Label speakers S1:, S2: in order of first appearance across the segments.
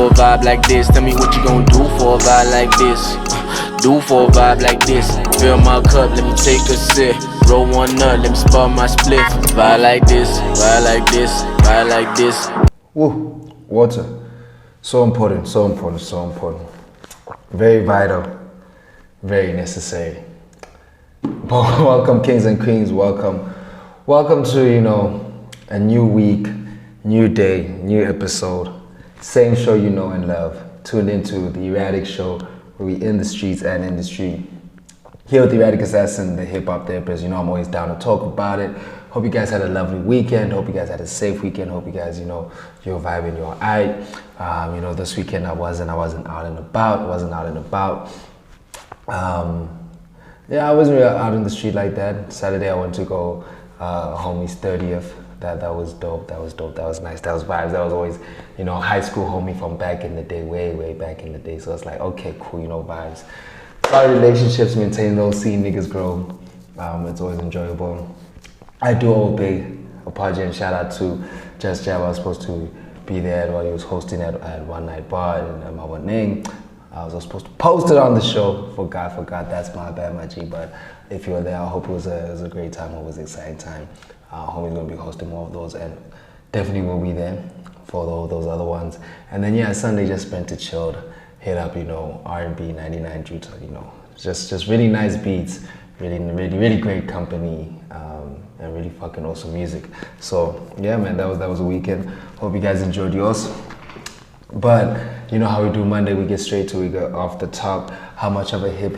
S1: for a vibe like this? Tell me what you gon' do for a vibe like this. Do for a vibe like this. Fill my cup, let me take a sip. Roll one up, let me spot my split. Vibe like this, vibe like this, vibe like this.
S2: Woo, water. So important, so important, so important. Very vital, very necessary. Welcome, kings and queens. Welcome to, a new week, new day, new episode. Same show you know and love. Tuned into the Erratic Show, where we in the streets and in the street. Here with the Erratic Assassin, the hip hop therapist. I'm always down to talk about it. Hope you guys had a lovely weekend. Hope you guys had a safe weekend. Hope you guys, you're vibing, you're alright. This weekend I wasn't out and about. I wasn't really out in the street like that. Saturday I went to go homie's 30th. That was dope. That was nice. That was vibes. That was always, high school homie from back in the day, way back in the day. So it's like, okay, cool, vibes. Solid relationships, maintain those, seeing niggas grow. It's always enjoyable. I do owe a big apology and shout out to Just Jab. I was supposed to be there while he was hosting at One Night Bar in my name. I was supposed to post it on the show. Forgot. That's my bad, my G. But if you were there, I hope it was a great time. It was an exciting time. Homie's gonna be hosting more of those, and definitely will be there for those other ones. And then Sunday just spent it chilled. Hit up, R&B 99 Juta, just really nice beats, really great company, and really fucking awesome music. So yeah, man, that was a weekend. Hope you guys enjoyed yours. But you know how we do Monday, we get straight to, we go off the top. How much of a hip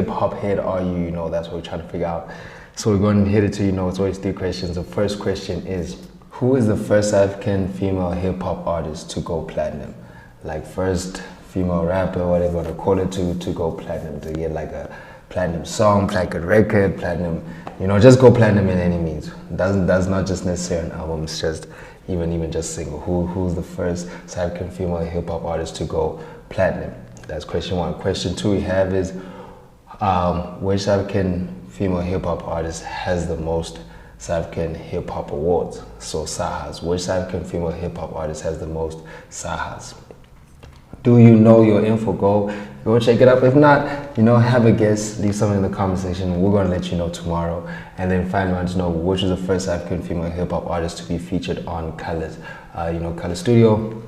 S2: hop head are you? That's what we're trying to figure out. So we're going to hit it to, it's always 3 questions. The first question is, who is the first African female hip hop artist to go platinum? Like first female rapper, whatever you want to call it, to go platinum, to get like a platinum song, platinum record, platinum, just go platinum in any means. That's not just necessarily an album, it's just even just single. Who's the first South African female hip hop artist to go platinum? That's question 1. Question 2 we have is, which South African female hip hop artist has the most South African hip hop awards? So Sahas. Which South African female hip hop artist has the most Sahas? Do you know your info? Go check it up. If not, have a guess, leave something in the comment section. We're gonna let you know tomorrow. And then finally, I want to know which is the first African female hip hop artist to be featured on Colors. Color Studio.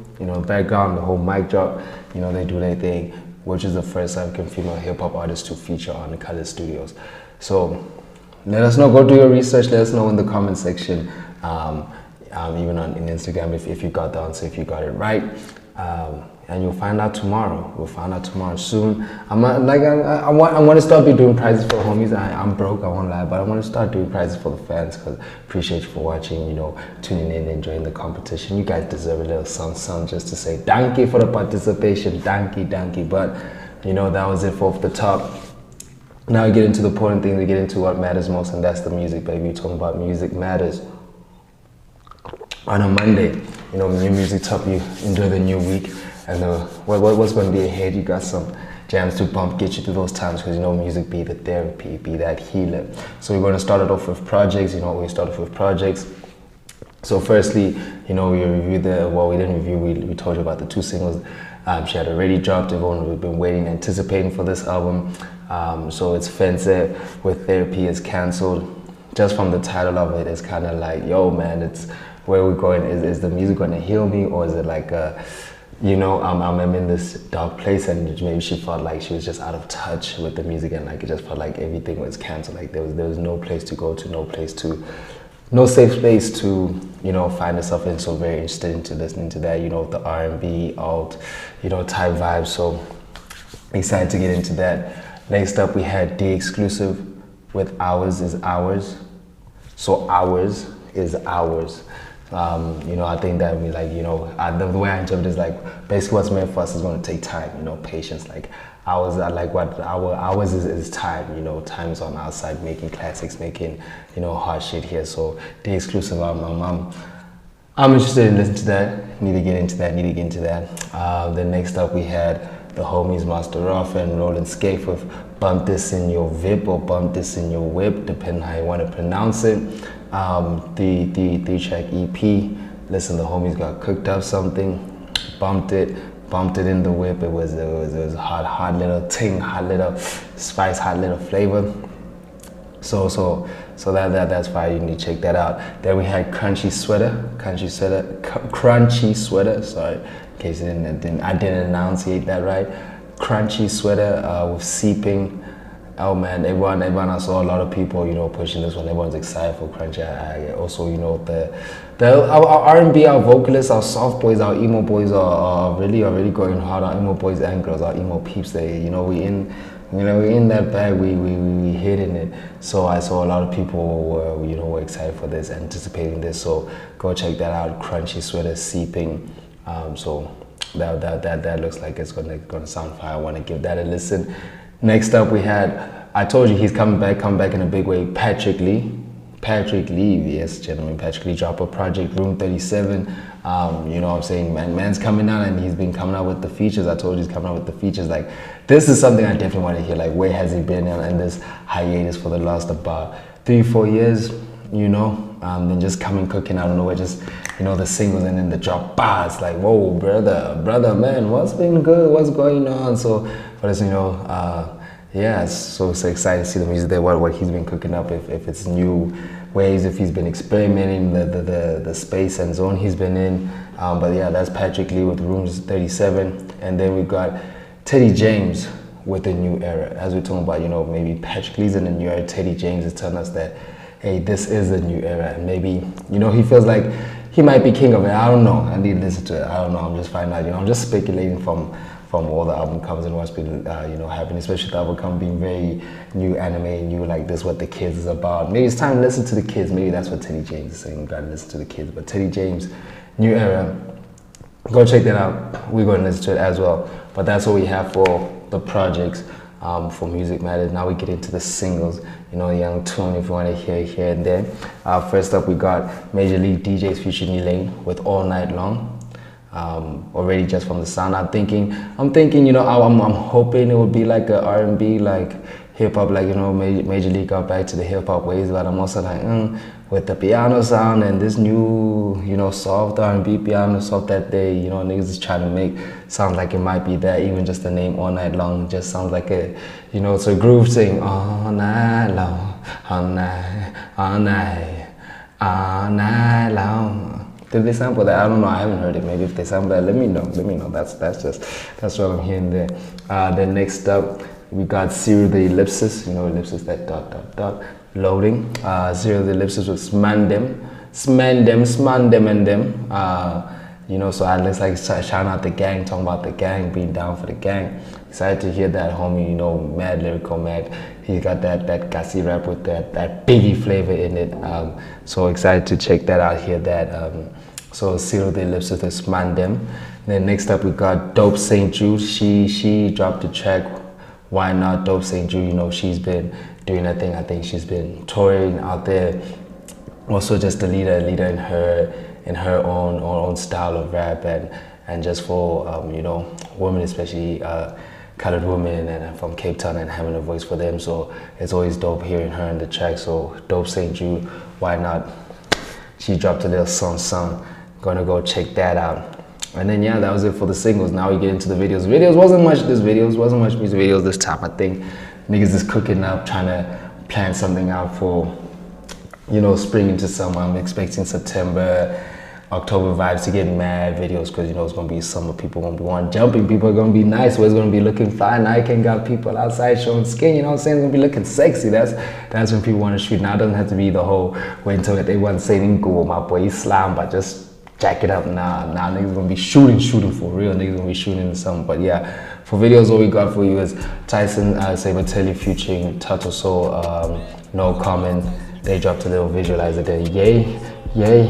S2: Background, the whole mic drop. They do their thing. Which is the first African female hip hop artist to feature on the Color Studios? So let us know. Go do your research. Let us know in the comment section. Even on Instagram if you got the answer, if you got it right. And you'll find out tomorrow. We'll find out tomorrow soon. I want to start doing prizes for homies. I'm broke, I won't lie, but I want to start doing prizes for the fans, because appreciate you for watching, tuning in, enjoying the competition. You guys deserve a little something just to say thank you for the participation. Thank you. But that was it for off the top. Now we get into the important thing. We get into what matters most, and that's the music, baby. We're talking about music matters. On a Monday, new music top, you enjoy the new week. And what's going to be ahead, you got some jams to bump, get you through those times, because music be the therapy, be that healer. So we're going to start it off with projects. We start off with projects. So firstly, we reviewed we didn't review, we told you about the 2 singles. She had already dropped. Everyone we've been waiting, anticipating for this album. So it's Fence with Therapy is cancelled. Just from the title of it, it's kind of like, yo man, it's where we're going. Is the music going to heal me, or is it like I'm in this dark place, and maybe she felt like she was just out of touch with the music, and like it just felt like everything was canceled. Like there was no place to go to, no safe space to find herself in. So very interested into listening to that, the R&B, alt, type vibes. So excited to get into that. Next up we had The Exclusive with Ours is Ours. So Ours is Ours. I think that we the way I interpret it is like basically what's meant for us is going to take time, patience. Like ours are like what ours is time, time is on our side, making classics, making hard shit here. So The Exclusive album, I'm interested in listening to that. Need to get into that. Then next up we had the homies Master Rough and Roland Scaife with Bump This in Your VIP or Bump This in Your Whip, depending how you want to pronounce it. The 3-track EP. Listen, the homies got cooked up something. bumped it in the whip. It was hot little ting, hot little spice, hot little flavor. So that's why you need to check that out. Then we had crunchy sweater. Sorry, in case I didn't enunciate that right. Crunchy sweater with seeping. Oh man, everyone! I saw a lot of people, pushing this one. Everyone's excited for crunchy. I also, our R&B, our vocalists, our soft boys, our emo boys are really going hard. Our emo boys and girls, our emo peeps. We in that bag. We hitting it. So I saw a lot of people were excited for this, anticipating this. So go check that out. Crunchy sweater, seeping. So that looks like it's gonna sound fire. I want to give that a listen. Next up we had, I told you he's coming back in a big way, Patrick Lee, yes gentlemen, Patrick Lee dropped a project, Room 37, you know what I'm saying, man's coming out and he's been coming out with the features. I told you he's coming out with the features. Like, this is something I definitely want to hear, like where has he been in this hiatus for the last about 3-4 years, then just cooking out of nowhere, just the singles and then the drop bars, like whoa brother man, what's been good, what's going on? So for this, yeah, so excited to see the music there, what he's been cooking up, if it's new ways, if he's been experimenting the space and zone he's been in. But yeah, that's Patrick Lee with Rooms 37, and then we got Teddy James with a new era. As we're talking about, maybe Patrick Lee's in a new era, Teddy James is telling us that, hey, this is a new era, and maybe he feels like he might be king of it. I don't know. I need to listen to it. I don't know. I'm just finding out. I'm just speculating from all the album covers and what's been happening, especially the album cover being very new anime, new, like this what the kids is about. Maybe it's time to listen to the kids. Maybe that's what Teddy James is saying. We gotta listen to the kids. But Teddy James, new era. Go check that out. We're gonna listen to it as well. But that's what we have for the projects. For Music Matters. Now we get into the singles, young tune if you want to hear here and there. First up we got Major League DJs featuring Elaine with All Night Long. Already just from the sound, I'm thinking, I'm hoping it would be like a R&B, like hip hop, like Major League got back to the hip hop ways, but I'm also like, with the piano sound and this new, soft R&B piano soft that they, niggas is trying to make sound like it might be that. Even just the name All Night Long just sounds like a, it's a groove saying all night long, all night long. Did they sample that? I don't know. I haven't heard it. Maybe if they sample that, let me know. That's what I'm hearing there. Then next up, we got Zero the Ellipsis. Ellipsis, that dot. Loading. Zero the Ellipsis with Smandem and them. So I looks like shouting out the gang, talking about the gang, being down for the gang. Excited to hear that homie, mad lyrical, mad. He got that gassy rap with that Biggie flavor in it. So excited to check that out, hear that. So Zero the Ellipsis with Smandem. Then next up we got Dope St. Jude. She dropped the track Why Not. Dope St. Jude, she's been doing her thing. I think she's been touring out there. Also just a leader in her own style of rap, and just for women, especially colored women and from Cape Town, and having a voice for them. So it's always dope hearing her in the track. So Dope St. Jude, Why Not. She dropped a little song. Gonna go check that out. And then yeah, that was it for the singles. Now we get into the videos. Wasn't much music videos this time. I think niggas is cooking up, trying to plan something out for spring into summer. I'm expecting September, October vibes to get mad videos, because it's gonna be summer. People gonna be wanting jumping. People are gonna be nice. Where it's gonna be looking fly. Now you can got people outside showing skin. You know what I'm saying? It's gonna be looking sexy. That's when people want to shoot. Now it doesn't have to be the whole wait until they want to say go my boy Islam, but just jack it up. Now niggas gonna be shooting for real. Niggas gonna be shooting in something. But yeah, for videos, all we got for you is Tyson Sabatelli featuring Tato Soul, No Comment. They dropped a little visualizer there. Yay. Yay.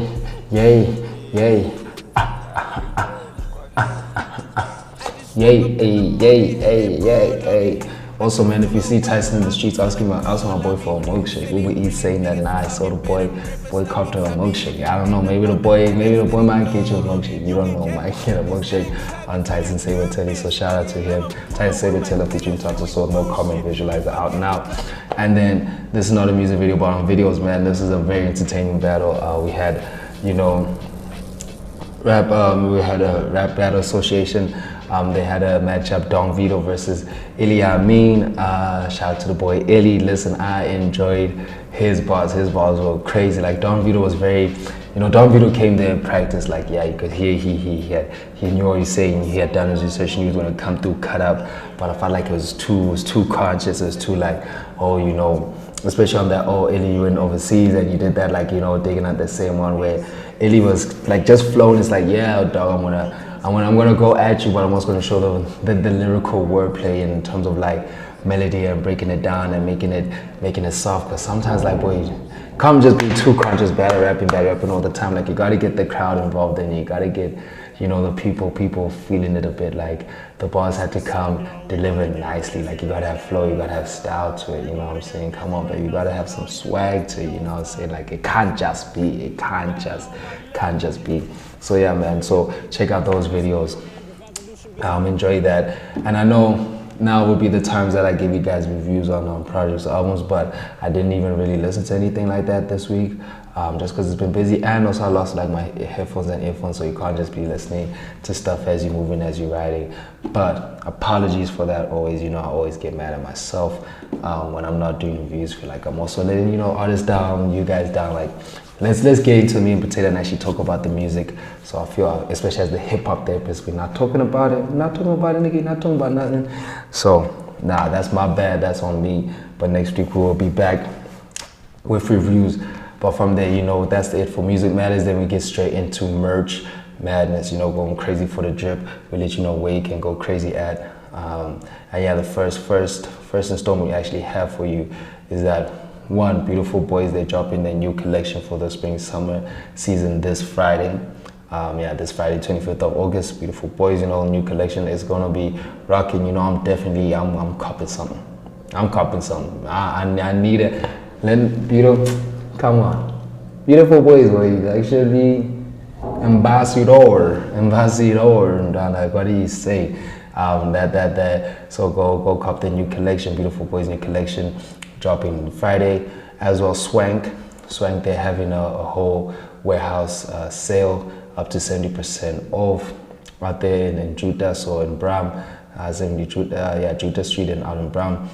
S2: Also, man, if you see Tyson in the streets asking my boy for a milkshake, Uber Eats saying that, nah, I saw the boy copped her a milkshake. I don't know, maybe the boy might get you a milkshake. You don't know, might get a milkshake on Tyson Sabatelli. So shout out to him. Tyson Sabatelli featuring Tato Soul, No Comment visualizer out now. And then this is not a music video, but on videos, man, this is a very entertaining battle. We had, We had a rap battle association. They had a matchup, Don Vito versus Ili Amin. Shout out to the boy Ili. Listen, I enjoyed his bars. His bars were crazy. Like Don Vito was very, Don Vito came there and practiced. Like you could hear he knew what he was saying. He had done his research. He was gonna come through, cut up. But I felt like it was too conscious. It was too like, especially on that, Ili, you went overseas and you did that, like, digging out the same one where Ili was like just flowing. It's like, yeah, dog, I'm gonna go at you, but I'm also gonna show the lyrical wordplay in terms of like melody and breaking it down and making it soft. Because sometimes, like, boy, can't just be too conscious, battle rapping all the time. Like, you gotta get the crowd involved and you gotta get, the people feeling it a bit. Like, the bars had to come delivered nicely. Like, you gotta have flow, you gotta have style to it, you know what I'm saying? Come on, baby, you gotta have some swag to it, you know what I'm saying? Like, it can't just be. So yeah, man, so check out those videos. Enjoy that. And I know now would be the times that I give you guys reviews on projects, albums, but I didn't even really listen to anything like that this week, just because it's been busy. And also I lost like my headphones and earphones, so you can't just be listening to stuff as you're moving, as you're riding. But apologies for that. Always, I always get mad at myself when I'm not doing reviews. Feel like I'm also letting artists down, you guys down. Like, let's get into me and potato and actually talk about the music. So I feel, especially as the hip hop therapist, we're not talking about it, nigga, not talking about nothing. So nah, that's my bad, that's on me. But next week we will be back with reviews. But from there, that's it for Music Matters. Then we get straight into merch madness, going crazy for the drip. We let you know where you can go crazy at. And yeah, the first installment we actually have for you is that one, Beautiful Boys, they're dropping their new collection for the spring-summer season this Friday. This Friday, 25th of August. Beautiful Boys, new collection is gonna be rocking. I'm copping something. I need it. Come on. Beautiful Boys, boy. Actually, ambassador. Like, what do you say? So go cop the new collection, Beautiful Boys new collection, dropping Friday. As well, Swank, they're having a whole warehouse sale up to 70% off out there in Juta, so in Bram, 70 Juta Street and out in Bram.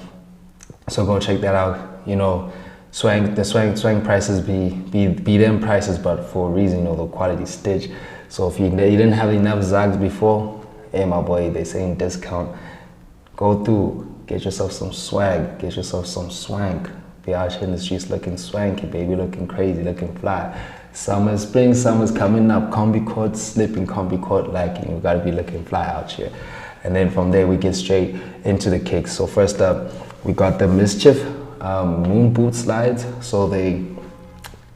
S2: So go check that out. The Swank prices be them prices, but for a reason, the quality stitch. So if you didn't have enough Zags before, hey my boy, they saying discount. Go through, get yourself some swag, get yourself some swank. Be out here in the streets looking swanky, baby, looking crazy, looking fly. Spring summer's coming up. Combi court, slipping combi court, like, you gotta be looking fly out here. And then from there we get straight into the kicks. So first up, we got the Mischief moon boot slides. So they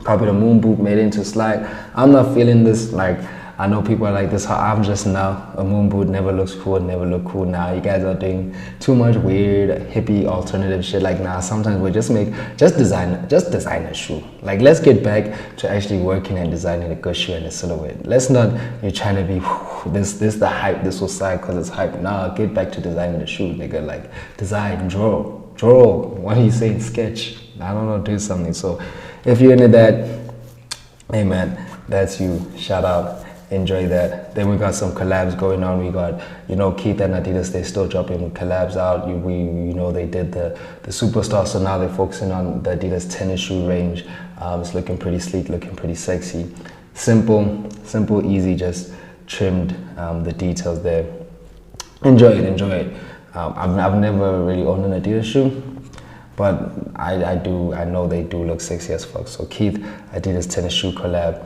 S2: copied a moon boot, made it into slide. I'm not feeling this. Like, I know people are like this, how I'm just now, a moon boot never looks cool, never look cool now. You guys are doing too much weird, hippie, alternative shit. Like, nah, sometimes we just design a shoe. Like, let's get back to actually working and designing a good shoe and a silhouette. Let's not, you're trying to be, this the hype, this was side because it's hype. Nah, get back to designing the shoe, nigga. Like, design, draw. What are you saying? Sketch. I don't know, do something. So if you're into that, hey man, that's you. Shout out. Enjoy that. Then we got some collabs going on. We got, Keith and Adidas, they still dropping collabs out. They did the Superstar, so now they're focusing on the Adidas tennis shoe range. It's looking pretty sleek, looking pretty sexy. Simple, easy, just trimmed the details there. Enjoy it. I've never really owned an Adidas shoe, but I know they do look sexy as fuck. So Keith, Adidas tennis shoe collab.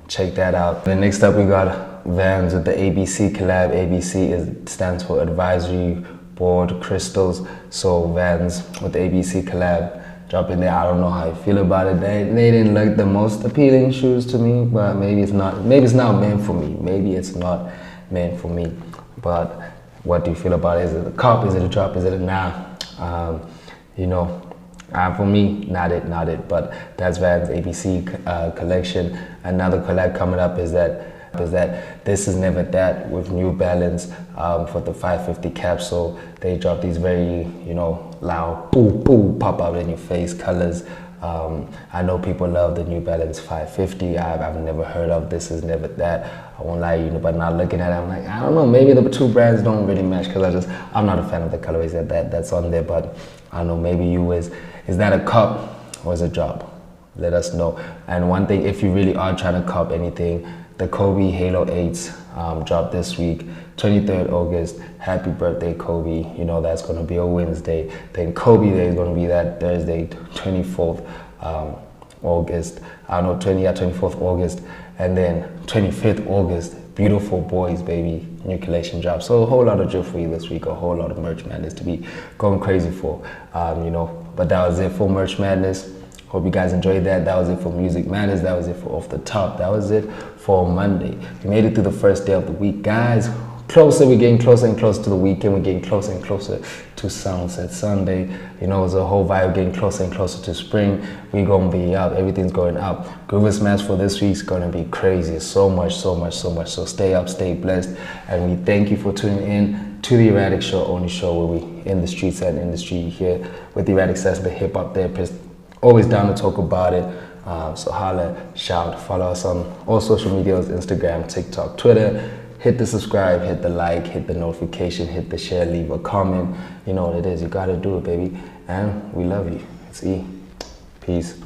S2: Check that out. Then next up we got Vans with the ABC collab. ABC stands for Advisory Board Crystals. So Vans with the ABC collab dropping there. I don't know how you feel about it. They didn't look the most appealing shoes to me, but maybe it's not meant for me. Maybe it's not meant for me. But what do you feel about it? Is it a cop? Is it a drop? Is it a nah? For me, not it, but that's Vans ABC collection. Another collab coming up is that This Is Never That with New Balance for the 550 capsule. They drop these very, loud, pop out in your face colors. I know people love the New Balance 550. I've never heard of this, is never that. I won't lie to you, but now looking at it, I'm like, I don't know, maybe the two brands don't really match because I'm not a fan of the colorways that's on there, but I don't know, maybe you is that a cup or is it a drop? Let us know. And one thing, if you really are trying to cop anything, the Kobe Halo 8s dropped this week, 23rd August. Happy birthday, Kobe. You know, that's going to be a Wednesday. Then Kobe Day is going to be that Thursday, 24th August. I don't know, 24th August. And then 25th August, Beautiful Boys, baby, new collection drop. So a whole lot of drip for you this week, a whole lot of merch madness to be going crazy for, you know. But that was it for Merch Madness. Hope you guys enjoyed that. That was it for Music Matters. That was it for Off the Top. That was it for Monday. We made it through the first day of the week, guys. We're getting closer and closer to the weekend. We're getting closer and closer to Sunset Sunday. You know, it's a whole vibe, getting closer and closer to spring. We're gonna be up. Everything's going up. Groover Smash for this week's gonna be crazy. So much. So stay up, stay blessed, and we thank you for tuning in to the Erratic Show, only show where we in the streets and industry here with the Erratic Sets, the hip hop therapist. Always down to talk about it. So holla, shout, follow us on all social medias, Instagram, TikTok, Twitter. Hit the subscribe, hit the like, hit the notification, hit the share, leave a comment. You know what it is. You gotta do it, baby. And we love you. It's E. Peace.